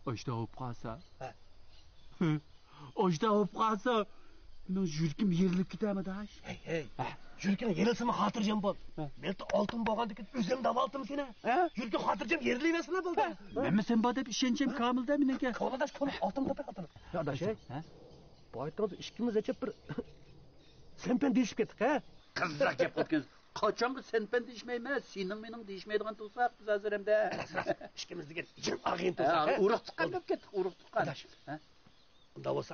Ojda olib qolsa. Ojda olib qolsa, mening yuragim yerilib ketadi dash. Hey. Yuraging yerilsimi xotirjam bo'l. Men oltin bo'lgandan o'zim davoldim seni. Yuraging xotirjam yerilaversin bo'ldi. Men sen bor deb ishonchim komilda menga. Qo'ladash qo'l oltin topay oltin. Ya adash, boytimiz ikkimiz achib bir senpen deyishib ketdik, ha? Qizlar gap qotgan. Qachonki senpen deyishmayman, sening mening deyishmaydigan tursak biz hozir hamda. Ikkimiz degan jin ag'in tursak, ha? Urug' tuqqan deb ketdik, urug' tuqqan. Ha? Unda bo'lsa,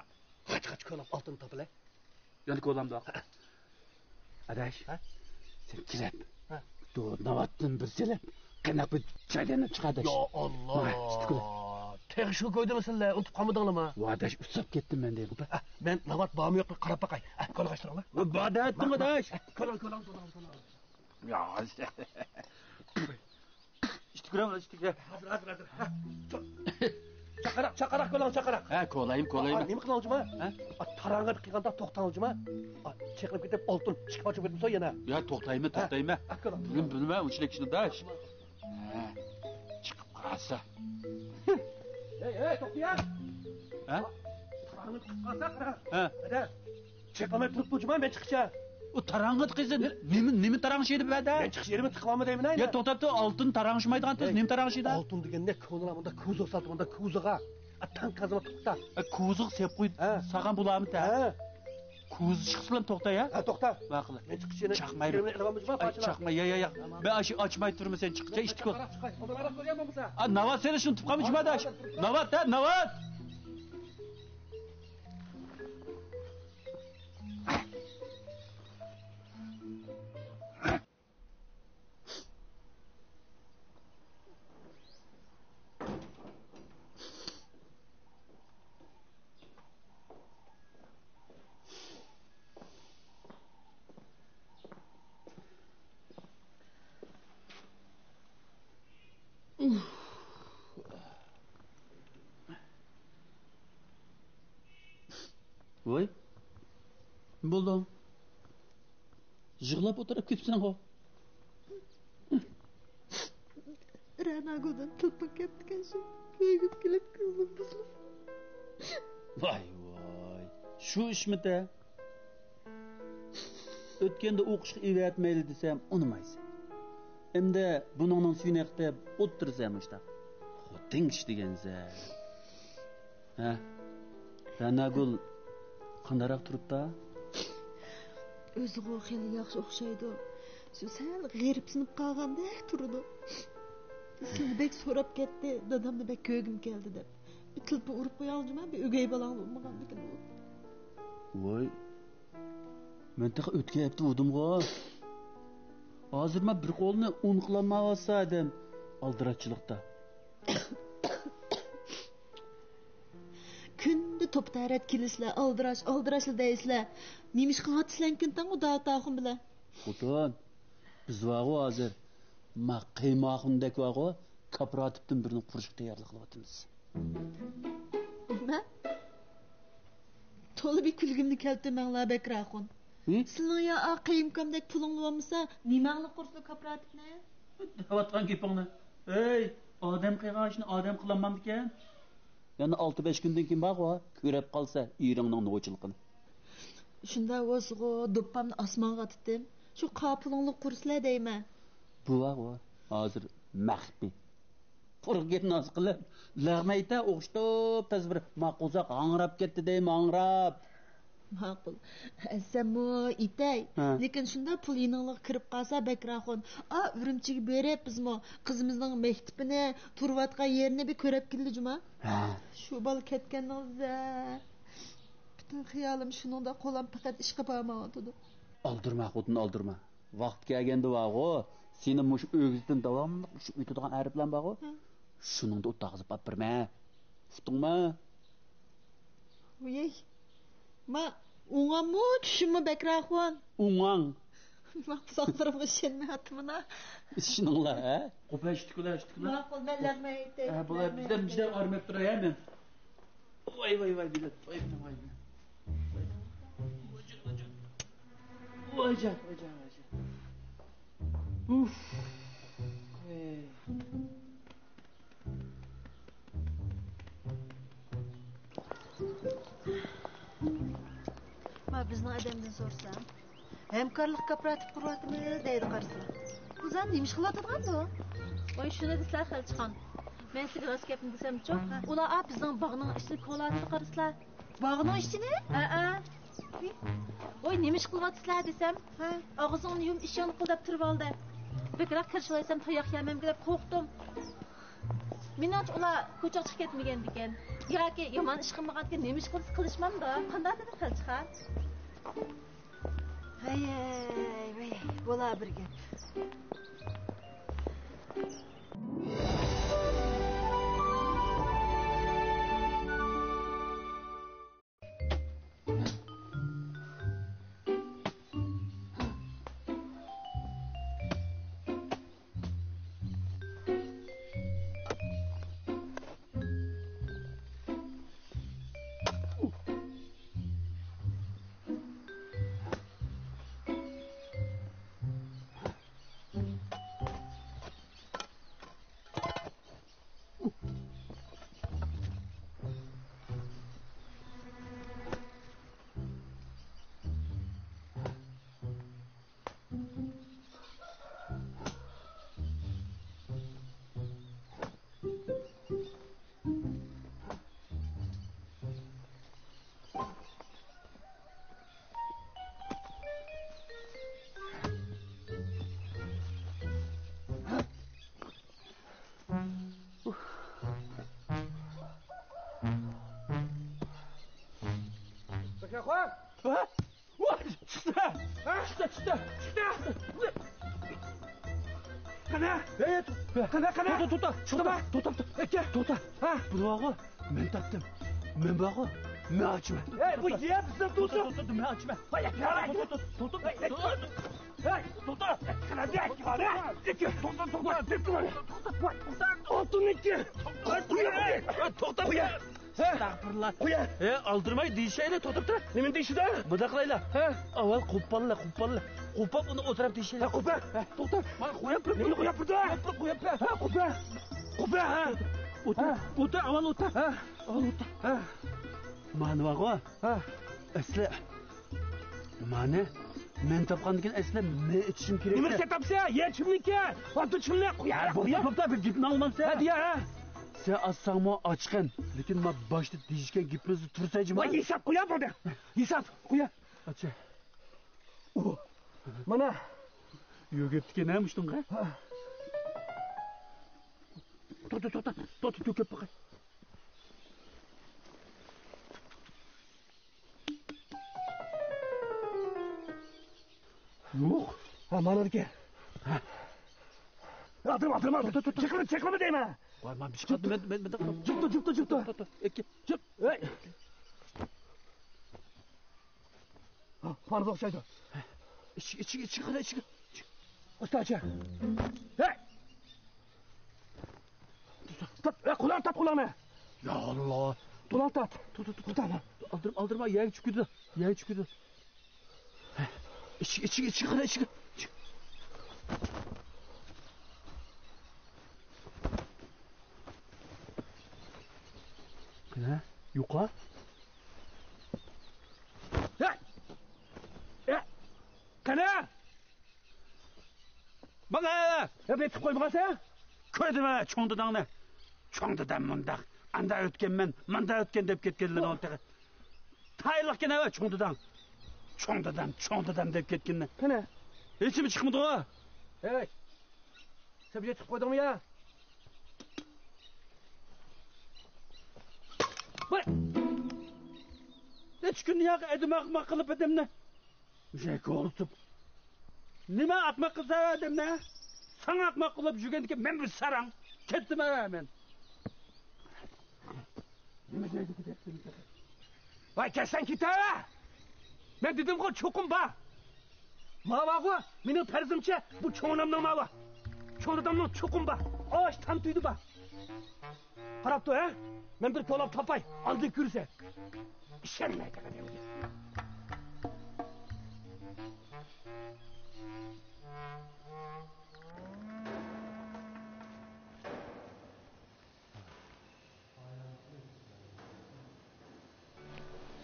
qach ko'lab oltin topilay. Yani ko'lamda. Adash, sen kelib. To navatdan bir selab, qanaq bir chaylanib chiqadi. Yo Alloh. Tegishib qo'ydimi sizlar? Unutib qolmadinglarmi? Adash usab ketdim men deydi. Men navat bormi yo'qmi qarab boqay. Qo'l qashtiringlar. Bodatding Adash. Qo'l. Ya. İştikram. Hazır. Chaqaraq qo'lang. Ha, qo'layim. Nima qilmoqchimi? Tarang'ga qilganda to'xtangchimi? Cheqilib ketib oltin chiqmoqchi bo'lsa yana. Ya to'xtaymi. Bilma, unchalik ishni dash. Ha. Chiqib qolsa. Hey, to'xtayam. Ha? Tarang'ga chiqib qolsa qara. Ha. Ada. Cheqilmay turib qo'yma, men chiqcha. O tarang'ga qilsa, nima tarang'ishidi bada? Men chiqish yerimni tiqolma deyman. Ya to'xtabdi, oltin tarang'ishmaydigan tez, nima tarang'ishidi? Oltin deganda ko'nglimda ko'zoq saltganda ko'zog'a. Tan qazima to'xta. Ko'zoq sep qo'y. Saqan bo'larmi ta? Ha. Ko'z chiqsa bilan to'xta ya. Ha, to'xta. Vaqli. Men chiqishini chaqmaydi. Chaqma, ya. Ben aşı açmay turma sen chiqcha ishti ko'l. Odalara qo'ygan bo'lsa. Navat seni shuni tutqami jumadash. Navat. Voy. Buldum. Yig'lab o'tirib ketibsan ho. Ranago'dan tilpib ketgansan. Ko'yib kelib ko'zim buzilib. Voy. Shu ishmida o'tganda o'qishga evatmayli desam, unmaysan. Endi buningning suyini qilib o'tirsam ishda. Xoting ish degansa. Ha. Ranagul qandaroq turibdi? O'ziga xeyli yaxshi o'xshaydi. Shu sal g'iribsinib qolgandek turdi. Sizni bek so'rab ketdi, dadamni bek ko'gim keldi deb. Bir tilpi urib qo'yaldim, bir o'gay balang bo'lmagandikin u. Voy. Men taqa o'tkayapti o'dimg'a. Hozir men bir qo'lni un qilolmay olsaydim, aldirachchilikda. Kunda top tarat kilislar, aldirash deysizlar. Nimish qilgatsizlarkin tan u da'taxun bilan. Xotin, biz vaqo hozir ma qiymoqindek vaqo kooperativdan birini qurishga tayyorlik qilyapmiz. Nima? To'la bir kulgimni keltirmanglar Bekraxun. Sizning ya qiyimkomdek pulingiz bo'lmasa, nimangni qurishni kooperativni? Davatgan gapingni. Ey, odam qilgan ishni odam qilolmamdikan? Yani 6-5 kundan keyin baqo, ko'rib qolsa eringning no'chiligini. Shunda o'zg'o do'ppamni osmonga otdim. Shu qopulingni qurslar deyman. Bu vaqo hozir maxfi. Quruq gap noz qilib, lag'mayta o'xshitib tasvir maquzaq angrab ketdi deyman, angrab. Ma'qul. Sen itay. Lekin shunda pul yininglar kirib qolsa Bekraxon, Urumchiga berib bizmi qizimizning maktabini, turvatgan yerini bir ko'rib keldi-juma. Shu bol ketganingizda bütün xiyolim shuningda qo'lim faqat ishga bormayotdi. Aldirma. Vaqt kelganda vaqo, seni mush o'g'izdan davomli shu o'tadigan arablar baqo. Shuningda o'taqizib olib berma. Uqdingmi? Voy. Ma ungamu tushimmi Bekraxon? Ungang. Ma saqtirib ishonmayaptimi? Ishinglar, ha? Qo'pashtiklar. Ma'qul, men lag'maydi. Bular bizdan armab turaymi? Voy, bilat. Voy. Voycan. Uf. bizning adamdan so'rsam, hamkorlik kooperativ quryapmiz deydi qarasa. Bu zan nima ish qilyotgan bu? Voy shuni deslar Xalchixon. Men sizga rost gapni desam-chi, ular bizning bog'ning ishini ko'latib qaraslar. Bog'ning ishini? Voy nima ish qilyapsizlar desam, og'zingni yum ishon qildab turib oldi. Bekroq kirishlasam tayoq yemam deb qo'rqdim. Menimcha ular ko'chaga chiqib ketmagan ekan. Yoki yomon ish qilmagandan nima ish qilishmamda? Qanday dedi Xalchixon? Hay, bo'la bir gap. Bakakwa! What? Çıktı! Çıktı! Kana? Kana! Çıktı mı? To'xta. Buni og'a, men topdim. Men bog'i, men ochman. Bu yeyapsan, to'xta! Men ochman. Estağfurullah. Aldırmayı deyişeyle to'xta. Nima deyishida? Buda qilaylar. Avval qo'ppalla. Qo'ppab uni o'tirib deyishaylar. Qo'pa. To'xta. Men qo'yib Nimani qo'yib turdi? Qo'pa. O'tir, avval o'tir. Mani bog'i. Asli mani men topgandan asli men ichishim kerak. Nima sen topsa? Yer chimniki. Oltin chimni qo'yar. To'xta, bir gapni olmamsa. Hadi ya. Sen assangmo ochgan, lekin men boshda deyishgan gapimizni tursayjimi? Voy, hisob qo'yab bo'ldi. Hisob qo'ya. Acha. Mana Yogurtga nima ishtunga? To'xta, to'kib boqay. Yo'q. Mana deke. Atırma. Çekme deyme. Voy, men bir chiqdim. Men Çıktı. Ikki. Çık. Hey. Parmak şeydi. İçi qara. Usta aç. Hey. Tut. Kulağını tap kulağını. Ya Allah. Kulağını tat. Tut. Aldırma. Yağ çıkıyordu. İçi qara. Ne? Yuqa? Kana? Bana! Ya betip koymağa sen? Koydum çoğundudan. Çoğundudan mındaq. Anda ötken mında ötken dep ketkenler oldu. Taylık gene çoğundudan. Çoğundudan dep ketkenler. Kana? Hiç mi çıkmadı o? Evet. Sen betip koydun mu ya? Bak! Hiç gün ya edim akmak kılıp edemne. Üşek olutup. Nime atmak kılsa edemne? Sana akmak kılıp jügendik ki ben bir sarang. Kettim hemen. Nime deydi ki dettim. Vay kelsen git ha! Ben dedim ki çokum ba. Mava ko, benim perzimçe bu çoğunamdan mava. Çoğunamdan çokum ba. Ağaç tam tüydü ba. Karaptı ha? Ben bir dolap tapay, aldı kürse. İşenmeye kadar demedi.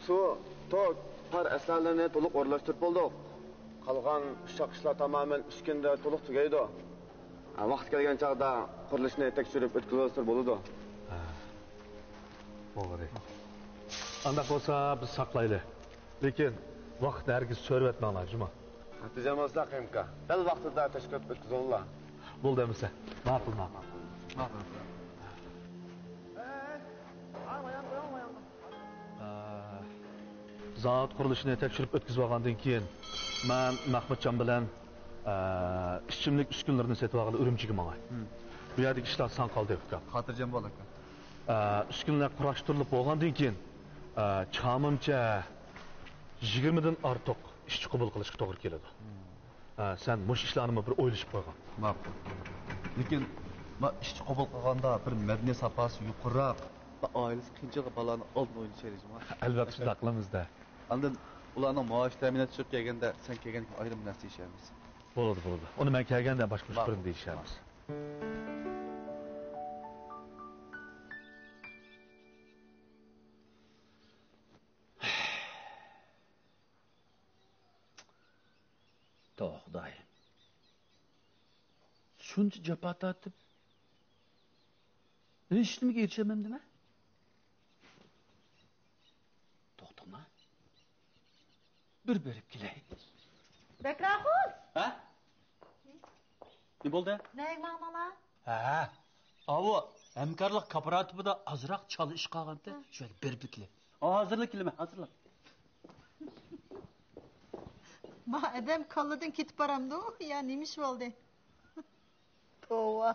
Su, tok, par əsərlərini toluq orlaşdırıb bolduq. Qalğan uşaq işlər tamamen 3 gündə toluq tugaydı. Vaqt kelgan çağda qurilishni tekshirib o'tkazib bo'ladi. To'g'ri. Anda bo'lsa biz saqlayli. Lekin vaqt hargiz so'rab etmanglar, Juma. Xotirjam bo'lsa qimka. Dal vaqtida tashkil o'tkazinglar. Bo'ldi demasa. Ma'qul. Zat qurilishini tekshirib o'tkazib olgandan keyin men Mahmudjon bilan ishchimlik uskunlarini sotib olgani Urumchiga mangay. Bu yerdagi ishlar san qoldi uka. Xotirjam bo'l aka. Uskunlar qurashtirilib bo'lgandan keyin chamimcha 20 dan ortiq ishchi qabul qilishga to'g'ri keladi. Sen mush ishlarni bir o'ylashib qo'ygan. Ma'qul. Lekin ishchi qabul qilganda bir madaniyat safhasi yuqoriroq va oilasi qiyinchilik balani oldin o'ylashaylik. Albatta shunday qilamiz-da. Ondan ularning maosh ta'minot tushib kelganda sen kelgan ayrim narsa ishlaymiz. Bo'ladi. Uni men kelganda boshqa birini deyishamiz. Xudoy. Shuncha jafo tortib hech nimaga erishamamdimi? To'xtama. Bir berib kelay. Bekrahun. Ha? Ne bo'ldi? Neyik mağnala? Ha. Avu hamkorlik kooperativida azroq chali ish qolganda, shunga berib kelay. Hozirlik kelma, hozirlik. Ma adam kalladan ketib baramdı. Ya neymiş oldu? Tova.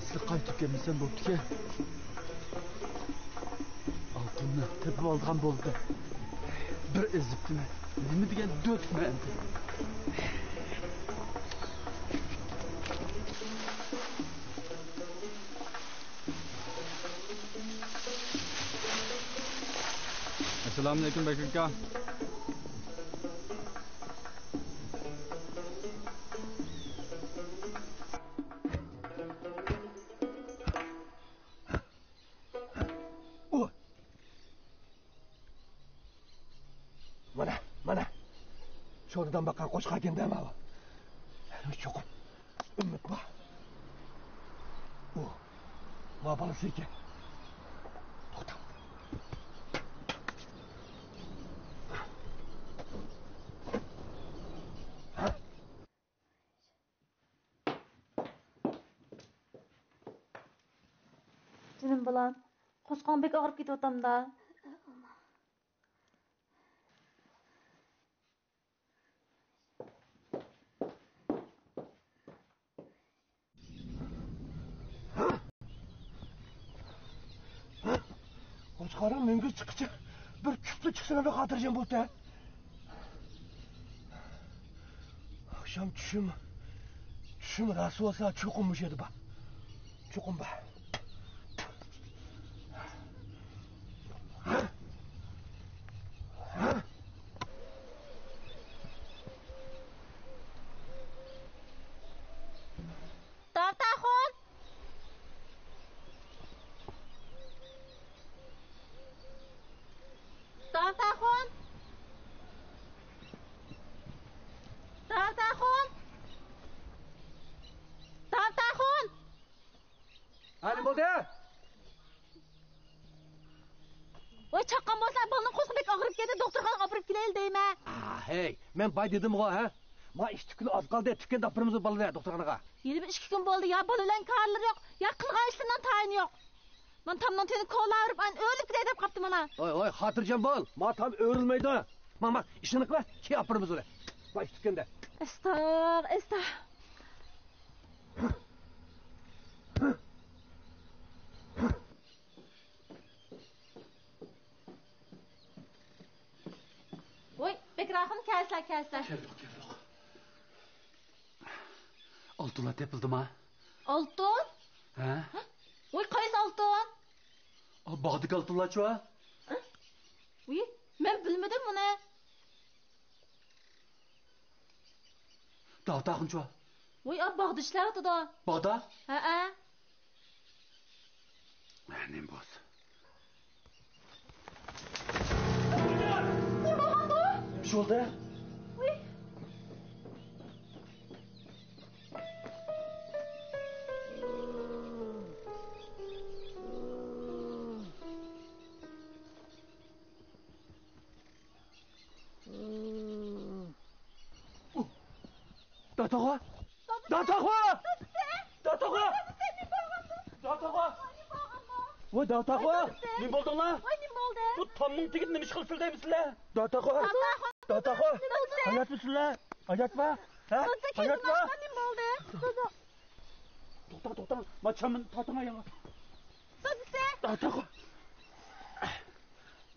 Sizga qaytib kelmasam bo'pti-ku. Oltinni tepib olgan bo'ldi. Bir ezibdimi? Nima degan do'tma endi. Assalomu alaykum Bekir aka. Mana. Sho'rdan baqqan qo'shqa ekan-da mana. Cho'qim. Umid bor. Ma bolasi ekan. To'xta. Canım balam. Qo'shqon bek og'rib ketyaptam-da. Qo'shqarim menga chiqchi bir kupli chiqsini xotirjam bo'ldi. Akşam tushim rasu olsa cho'qinmish edi ba. Cho'qinba. Taftahon. Hali bo'ldi? Voy chaqqan bo'lsa, balning qo'shqon bek og'rib ketdi, doktorxonaga olib kelaylik deyma. Hey, men bay dedim-ku, ha? Ma 2 kun az qoldi, tukkan dapirimiz bolalar doktorxonaga. Yeni bir 2 kun bo'ldi, ya bolalar karlari yo'q, ya qilgan ishlardan tayini yo'q. Men tamdan teni kola urib, an o'lib ketay deb qapti mana. Oy, xotirjam bo'l. Ma tam o'rilmaydi. Mama, ishini qila, ki dapirimiz ule. Bay tukkanda. Estar. Voy, Bekrahim kelsler. Keldik. Oltinlar tepildimi? Oltin? Ha? Voy, qaysi oltin? Bog'dagi oltinlar-chi? Voy, men bilmadim buni. Dağdağın çuva. Oy abba dişler da. Bağda? Ha. Ne boz? Bir şey oldu ya? Datağa! Datağa! Datağa! Datağa! Vay datağa! Ne buldun lan? Oy ne oldu? Bu tamның tigit nima ish qilsin deymizlar? Datağa! Datağa! Hayat mısınlar? Hayat var? Ha? Hayat var? Ne oldu? To'xta. Machamın tatına yana. Datağa!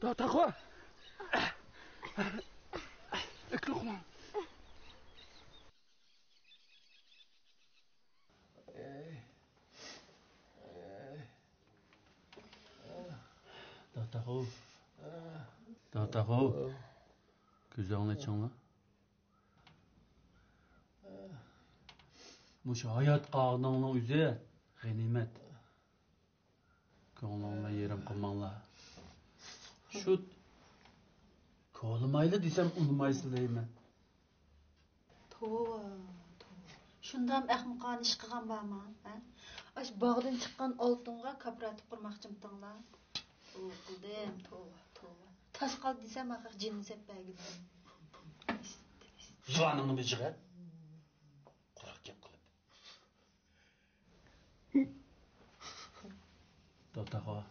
Datağa! Ekloqma. Datağı. Gözlerini açınla. Muş hayat qağınının üzü g'animat. Ko'nglimga yerim qilmanglar. Shu ko'limayli desam unmaysiz deyman. Tova. Şundam ahmaqan iş qilgan barmi? Ha? Aş bağdan chiqqan oltinga kooperativ qurmoqchimtinglar. Qildim, tova. Taş qal desam axir jinni seppagidim. Juvoningni bijig'a. Quruq gap qilib. Datağa.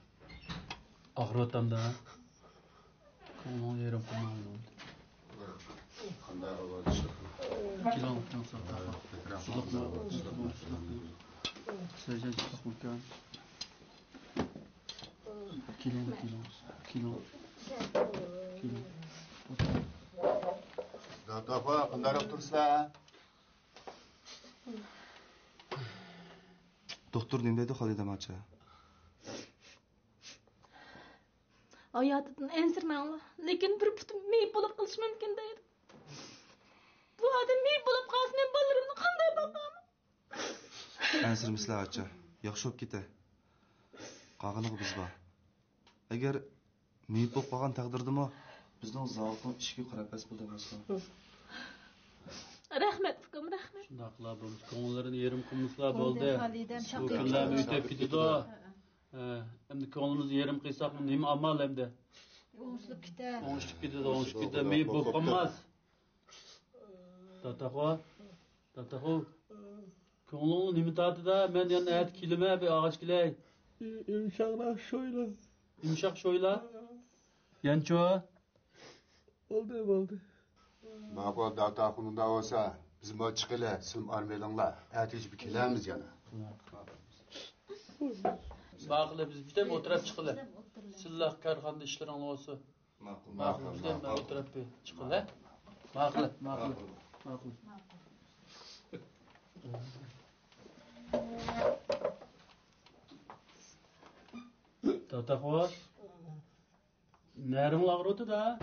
Ag'rotamda. Ko'nglim yerim qilmanglar. Qanday ovoz chiqdi? Kilon sotadi. Sajad mumkin. Kilon. Datağa qanday turibsizlar? Doktor ne dedi Halide Maça? Hayatdan ensirmanglar. Lekin bir putum meyip bo'lib qilish mumkin deydi. Bu adam meyip bo'lib qolsa men bolarimni qanday boqaman? Ensirmisizlar acha. Yaxshi bo'lib ketay. Qag'iniq biz bor. Agar meyib bo'lib qolgan taqdirdami, bizning zavqning ishga qarab bas bo'ldi emasmi? Rahmat ukam, rahmat. Shundaqlar bo'lib ko'ngillarni yerim qilmislar bo'ldi. Halidam Bu kunlarni o'tib ketdi. Endi ko'nglimizni yerim qilsak nima amal endi? O'ngishib ketar. O'ngishib ketdi. Meyib bo'lib qolmas. Datağa. Ko'nglimni nima tatida? Men yana ayt kelima bir og'ach kelay. Yumshoq sho'yla. Yancho. Oldu. Maqo data xununda olsa, biz mo chiqila, sim armelanglar. Atish bir kelamiz yana. Baqila biz bitam o'tirib chiqila. Sizlar karxonada ishlaring olsa. Ma'qul. Bitam o'tirib chiqila. Ma'qul. Datağa. Näring ağrıdı da?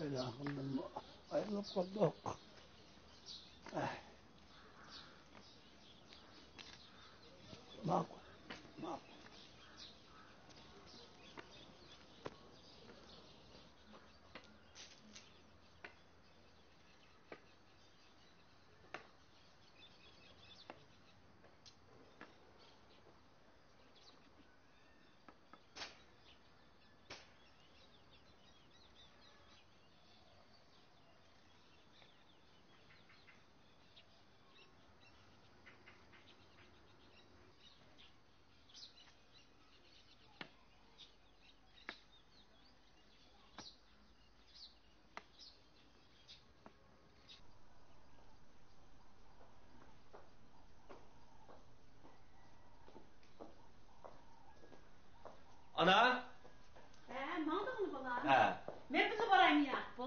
Elhamdülillah. Ayrılıp kaldık. Makul.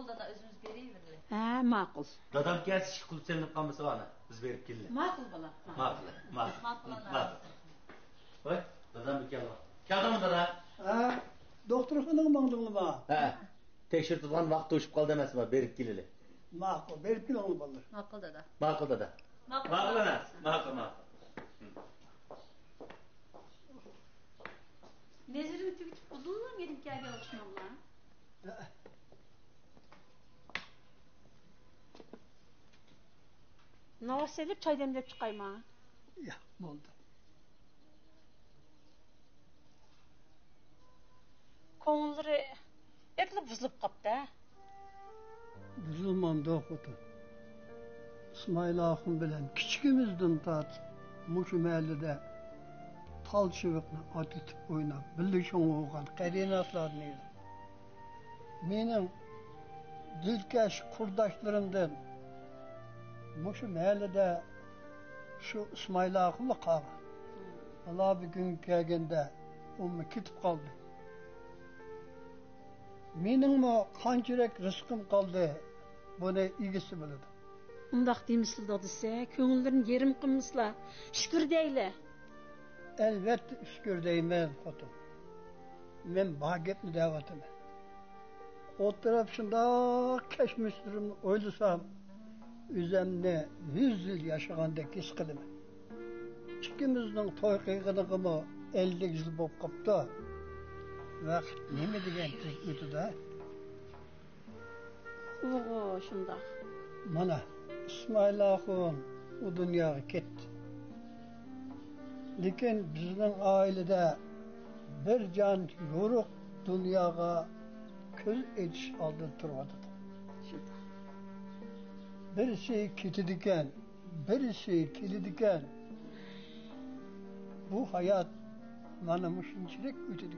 Ma'qul dada o'zimiz berayverdi. Ha, ma'qul. Dadam kelsa ish qilib selinib qolmasa bana biz berib keldi. Ma'qul bola. Ma'qul. Voy, dadam bir keldi. Keldimi dada? Ha, doktorxonaga mangdingmi ba? Ha. Tekshirtirgan vaqt o'shib qoldi emasmi? Berib kelili. Ma'qul, berib keling bolalar. Ma'qul dada. Ma'qul dada. Ma'qul emas. Ma'qul. Nezirim tügütüp uzunluğun gelip geldi alışmamla. Nava selip çay demlep çıkayma. Ya, oldu. Koğulları ekli buzulup kaptı. Buzulmam da okudum. İsmail Akın bilen küçükümüzden tat muşu mahallede tal çıvıkla at itip oynap birleşen oğan qarinatlar neydi. Menin dilkaş kurdaşlarımdan muşu mahallede şu İsmail Akın'la kaldı. Allah bir gün gelgende onu kitip kaldı. Menin mi kancırek rızkım kaldı. Bunu ilgisi bildi. Undaq demisli dadısa, köngüllerin yerim kımısla. Şükür deyle. Elbette şükür deymen xotum. Men bagepni davatım. O taraf şunda keşmişlerim oylusam, üzemne 100 yıl yaşagandek his kılıma. İkimizдің toy kıygınıqımı 50 yıl bop kaptı. Vaqt neme degen ötü da? Oğo, şundaq. Mana İsmail Akın o dünyaga ketdi. Lekin bizning ailede bir can yoruq dunyoga ko'z etish oldi turadi. Birisi ketadigan, birisi keladigan. Bu hayat mana shunchalik o'tadi.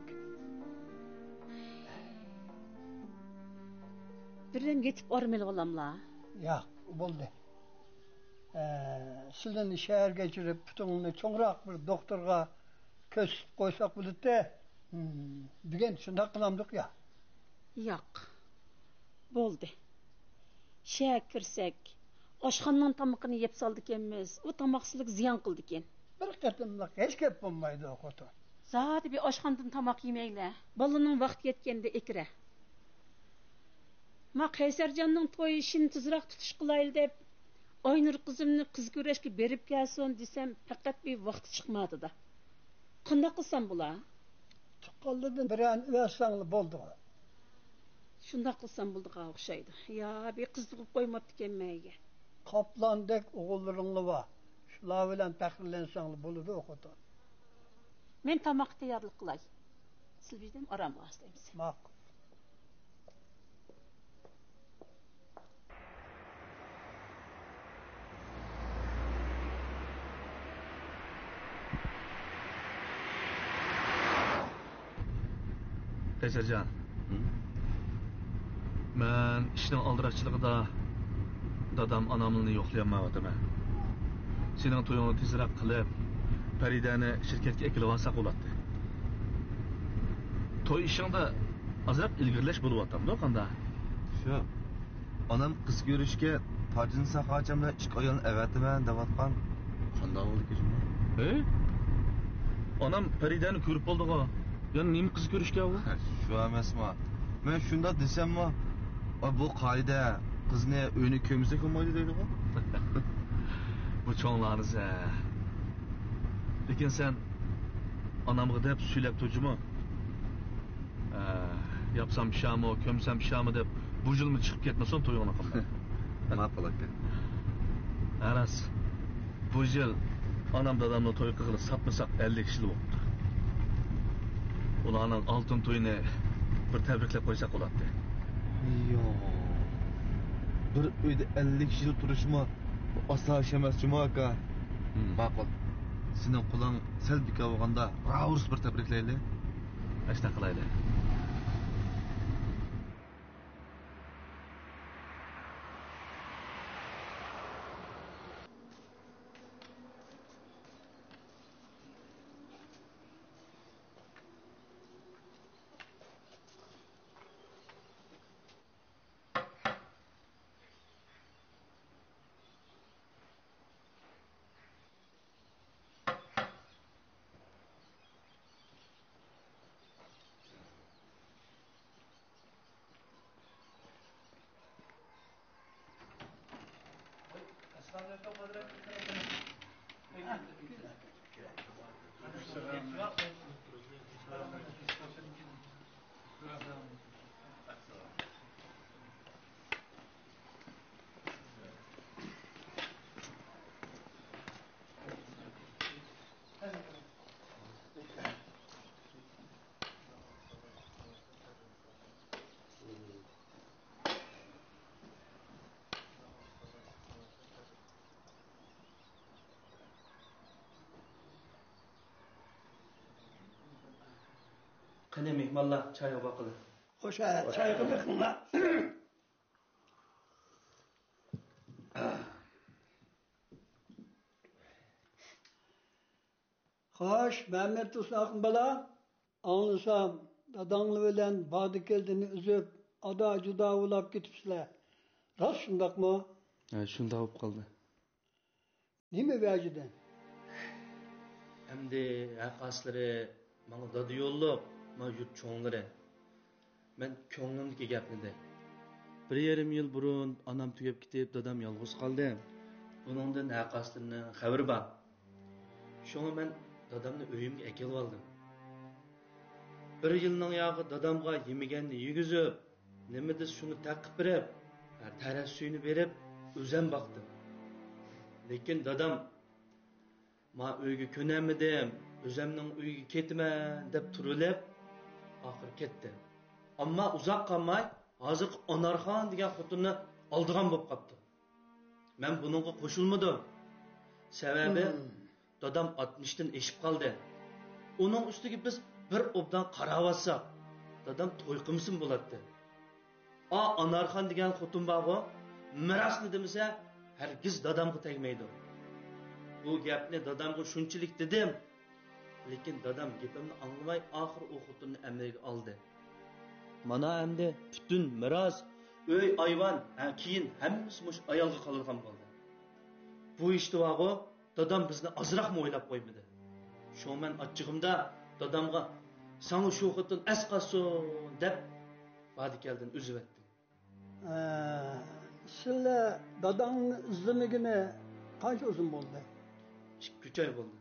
Birden getip ormeli olamla. Yo'q, bo'ldi. Sizlarni shaharga kirib, putingni cho'ngroq bir doktorga ko'rsatib qo'ysak bo'ladi-da. Degan shunday qilamdik ya. Yo'q. Bo'ldi. Shaharga kirsak, oshxonaning tamoqini yeb saldi ekanmiz. U tamoqsizlik ziyon qildi ekan. Bir qatimliq hech gap bo'lmaydi o'qotim. Zodi bir oshxonadan tamoq yemaylar. Bolaning vaqti yetganda ekra. Ma Qaysarjonning to'yi ishini tezroq tutish qilayli deb Aynur qizimni qiz ko'rishga berib kelsin desam, faqat bir vaqt chiqmadi-da. Qanday qilsam bo'la? Chiqqanlardan birini ulasangli bo'ldi. Shunday qilsam bo'ldi-ga o'xshaydi. Ya, bir qiz tug'ib qo'ymabdi ekan menga. Qoplandek o'g'illaringni bor. Shular bilan faxrlansangli bo'ladi o'qotim. Men tamoq tayyorlik qilay. Siz bizdan orom boshlaymiz. Ma'qul. Qaysarjon. Men ishning aldiraqchiligida dadam anamni yo'qlayolmayapman. Sening to'yingni tezroq qilib, Faridani shirkatga akilib olsak bo'ladi. To'y ishingda azroq ilgirlash bo'lyapti-da, qanday? Shu. Onam qiz ko'rishga Tojin Saqocham bilan 2 oyolni avatman deyotgan. Qanday bo'ldi kechmi? Onam Faridani ko'rib bo'ldi-ku. Yani nima qiz ko'rishga u? Shu emasmi? Men shunda desammi, bu qoida qizni uyni ko'msa ko'maydi deydi-ku. Bu cho'nglarimiz. Lekin sen anamga deb suylab turjimi? Yapsam pishami, ko'msam pishami deb bu yilmi chiqib ketmasin to'yini qilma. Ma'qul aka. Aras. Bu yil anam dadamni to'y qilib satmasak 50 kishi bo'libdi. Ularning oltin to'yini bir tabriklab qo'ysak bo'ladi. Yo'q. Bir uyda 50 kishi turishmi? Osayish emasmi aka? Ma'qul. Sening qo'ling sal bika bo'lganda, raus bir tabriklaylik. Ashta qilaylik. Qani mehmonlar choy boqili. O'sha choyga biqinglar. Xo'sh, Mehmet Usaqın bala, anlasam, dadanglı bilen Badikel'dini üzüp, ada juda ulap gitipsizler. Rast şundak mı? Shunda bo'lib qoldi. Nima vajida? Endi aqaslari menga dada yo'llab, men yurt cho'nglari. Men ko'nglimdagi gapni de. 1,5 yil burun onam tugab ketib, dadam yolg'iz qoldi. Buningdan aqaslarining xabari bor. Shunga men dadamni uyimga kelib oldim. 1 yilning yog'i dadamga yemaganni yegizib, nimada shuni taqib berib, taras suyini berib, o'zim boqdim. Lekin dadam ma uyga ko'namidim, o'zimning uyga ketman deb turilib, oxir ketdi. Ammo uzoq qolmay, hozir Onarxon degan xotinni oldigan bo'lib qopti. Men buningga qo'shilmadim. Sababi dadam 60 dan eshib qoldi. Uning ustiga biz bir obdan qaravotsak, dadam to'y qilsin bo'ladi. Onarxon degan xotin bor-ku, mirosni demasa, hargiz dadamga tegmaydi. Bu gapni dadamga shunchalik dedim, lekin dadam gapimni anglamay oxir u xotinni amriga oldi. Mana endi butun miros, uy, ayvon, keyin hammasi mush ayolga qolgan bo'ldi. Bu ishni vaqo dadam bizni azroqmi o'ylab qo'ymadi. Shu men achchig'imda dadamga "Sana shu xotin asqasin" deb Badikeldan uzib etdim. Sizlar dadangni izlamagini qancha uzun bo'ldi? 2 oy bo'ldi.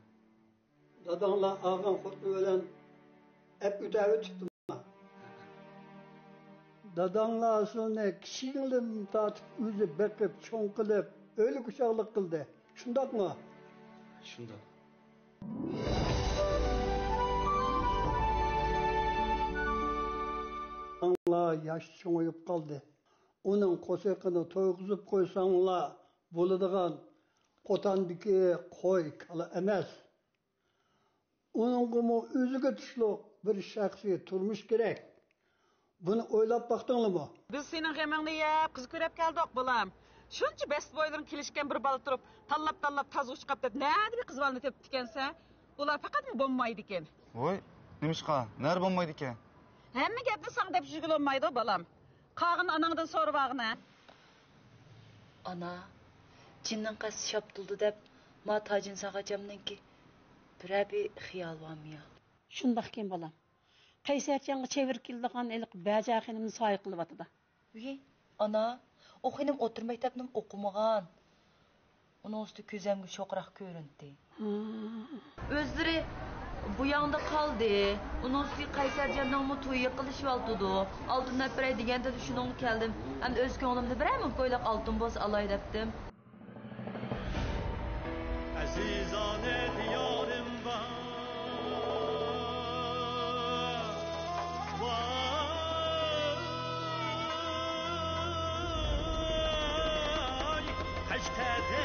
Dadanglar ağam xotin bilan hep ötəvi çıktı. Dadanglar aslında kiçiğinden tartıp özü bakıp, çoğun kılıp, öyle kuşaklık kıldı. Şundak mı? Şundak. Dadanglar yaş çoğuyup kaldı. Onun kosakını toyguzup koysanlar, buluduğun kotandaki koy kalı emez. Onun kumu özüge tuşluk bir şahsi turmuş gerek. Bunu oylap baktın mı? Biz senin gemini yap, kız körep geldik balam. Şunca best boyların kilişken bir bal turup, tallap taz uçkap dedi. Nerede bir kız balını tepip dikense? Ular fakat mı bombaydı iken? Oy, nemişqa, ner bombaydı iken? Hemme gepni sana dep jigil olmaydı balam. Kağın anandan soru bağına. Ana, cinnin qas şaptıldı dep, ma tacın sağacamdan ki, bir xiyal varmıyor. Şundaqken balam. Qaysarçanğa çevir kildigan elik bajaxinimni soy qilib atıda. Uy, ana, o xenim otur mektepnim okumağan. Onun üstü közemge şoqraq görüntü. Özleri bu yanda kaldı. Onun üstü Qaysarcanның mı toyu qilishib altıdı. Altın nepre degende düşünüp keldim. Hem de öz ko'nglimda birami ko'ylaq altın boz alay depdim. Azizane diyorim var. Vay, kaçtede